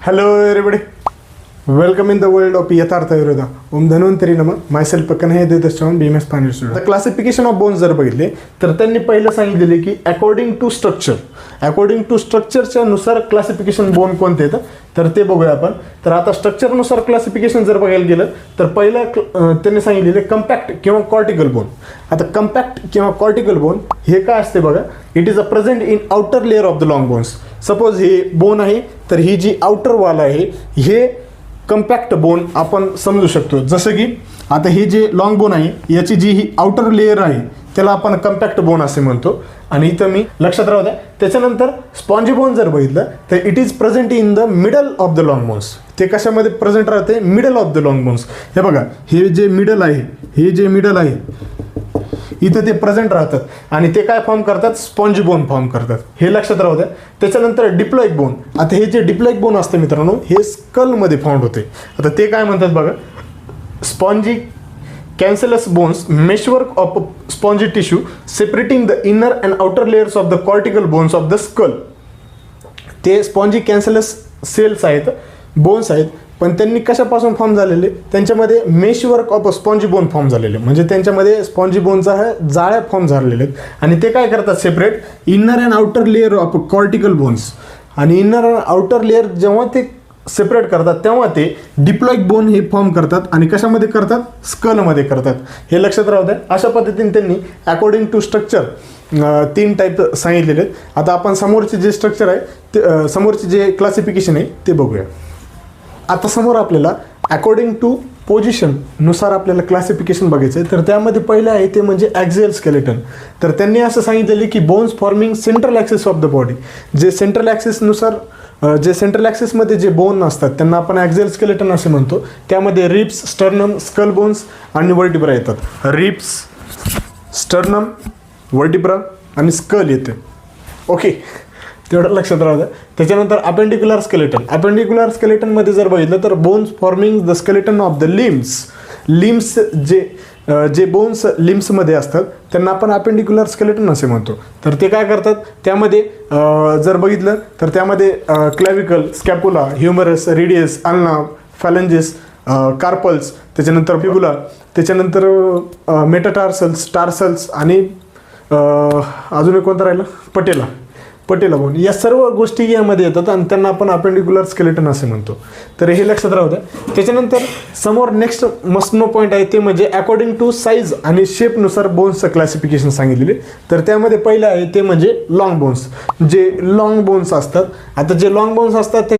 Hello everybody, welcome in the world of यथार्थ विरोधा. ओम धन्वंतरी नमः. Myself Kanhaiya Devdas BMS final student. Classification of bones जर बघितले तर त्यांनी पहिलं सांगितलेले की अकॉर्डिंग टू स्ट्रक्चरच्या नुसार क्लासिफिकेशन बोन कोणते आहेत तर ते बघूया आपण. तर आता स्ट्रक्चरनुसार क्लासिफिकेशन जर बघायला गेलं तर पहिलं त्यांनी सांगितलेले कम्पॅक्ट किंवा कॉर्टिकल बोन. आता कम्पॅक्ट किंवा कॉर्टिकल बोन हे काय असते बघा, it is a present in outer layer of the long bones. Suppose हे बोन आहे तर ही जी आउटर वाल आहे हे कम्पॅक्ट बोन आपण समजू शकतो. जसं की आता हे जे लॉंग बोन आहे याची जी ही आउटर लेअर आहे त्याला आपण कम्पॅक्ट बोन असे म्हणतो. आणि इथं मी लक्षात राहू द्या. त्याच्यानंतर स्पॉन्जी बोन जर बघितलं तर it is present in the middle of the long bones. ते कशामध्ये प्रेझेंट राहते? Middle of the long bones. हे बघा, हे जे मिडल आहे इथं ते प्रेझेंट राहतात आणि ते काय फॉर्म करतात? स्पॉन्जी बोन फॉर्म करतात. हे लक्षात राहू द्या. त्याच्यानंतर डिप्लॉइक बोन. आता हे जे डिप्लॉइक बोन असतं मित्रांनो हे स्कलमध्ये फाउंड होते. आता ते काय म्हणतात बघा, spongy cancellous bones meshwork of spongy tissue separating the inner and outer layers of the cortical bones of the skull. ते स्पॉन्जी कॅन्सलस सेल्स आहेत, बोन्स आहेत, पण त्यांनी कशापासून फॉर्म झालेले? त्यांच्यामध्ये meshwork of spongy bone form झालेले, म्हणजे त्यांच्यामध्ये स्पॉन्जी बोनचा जाळ्या फॉर्म झालेले आहेत. आणि ते काय करतात? Separate inner and outer layer of cortical bones. आणि इनर अँड आउटर लेअर जेव्हा ते सेपरेट करतात तेव्हा ते डिप्लॉइक बोन हे फॉर्म करतात. आणि कशामध्ये करतात? स्कलमध्ये करतात. हे लक्षात राहू द्या. अशा पद्धतीने त्यांनी अकॉर्डिंग टू स्ट्रक्चर 3 टाईप सांगितलेले आहेत. आता आपण समोरचे जे स्ट्रक्चर आहे ते समोरचे जे क्लासिफिकेशन आहे ते बघूया. आता समोर आपल्याला अकॉर्डिंग टू पोझिशन नुसार आपल्याला क्लासिफिकेशन बघायचं आहे. तर त्यामध्ये पहिलं आहे ते म्हणजे ॲक्झियल स्केलेटन. तर त्यांनी असं सांगितलेले की bones forming central axis of the body. जे सेंट्रल ॲक्सिसनुसार जे सेंट्रल ॲक्सिसमध्ये जे बोन असतात त्यांना आपण ॲक्झियल स्केलेटन असे म्हणतो. त्यामध्ये रिब्स, स्टर्नम, स्कल बोन्स आणि वर्टिब्रा येतात. रिब्स, स्टर्नम, वर्टिब्रा आणि स्कल येते. ओके, तेवढं लक्षात राहू द्या. त्याच्यानंतर अपेंडिक्युलर स्केलेटनमध्ये जर बघितलं तर bones forming the skeleton of the limbs जे बोन्स लिम्समध्ये असतात त्यांना आपण अपेंडिक्युलर स्केलेटन असे म्हणतो. तर ते काय करतात? त्यामध्ये जर बघितलं तर त्यामध्ये क्लॅविकल, स्कॅपुला, ह्युमरस, रेडियस, अल्ना, फॅलेंजिस, कार्पल्स, त्याच्यानंतर फिबुला, त्याच्यानंतर मेटाटार्सल्स, टार्सल्स आणि अजून एक कोणता राहिला? पटेला बोन. या सर्व गोष्टी यामध्ये येतात आणि त्यांना आपण अपेंडिक्युलर स्केलेटन असे म्हणतो. तर हे लक्षात राहू द्या. त्याच्यानंतर समोर नेक्स्ट मस्ट नो पॉईंट आहे ते म्हणजे अकॉर्डिंग टू साईज आणि शेपनुसार बोन्सचं क्लासिफिकेशन सांगितलेले. तर त्यामध्ये पहिलं आहे ते म्हणजे लॉंग बोन्स. जे लॉंग बोन्स असतात, आता जे लॉंग बोन्स असतात ते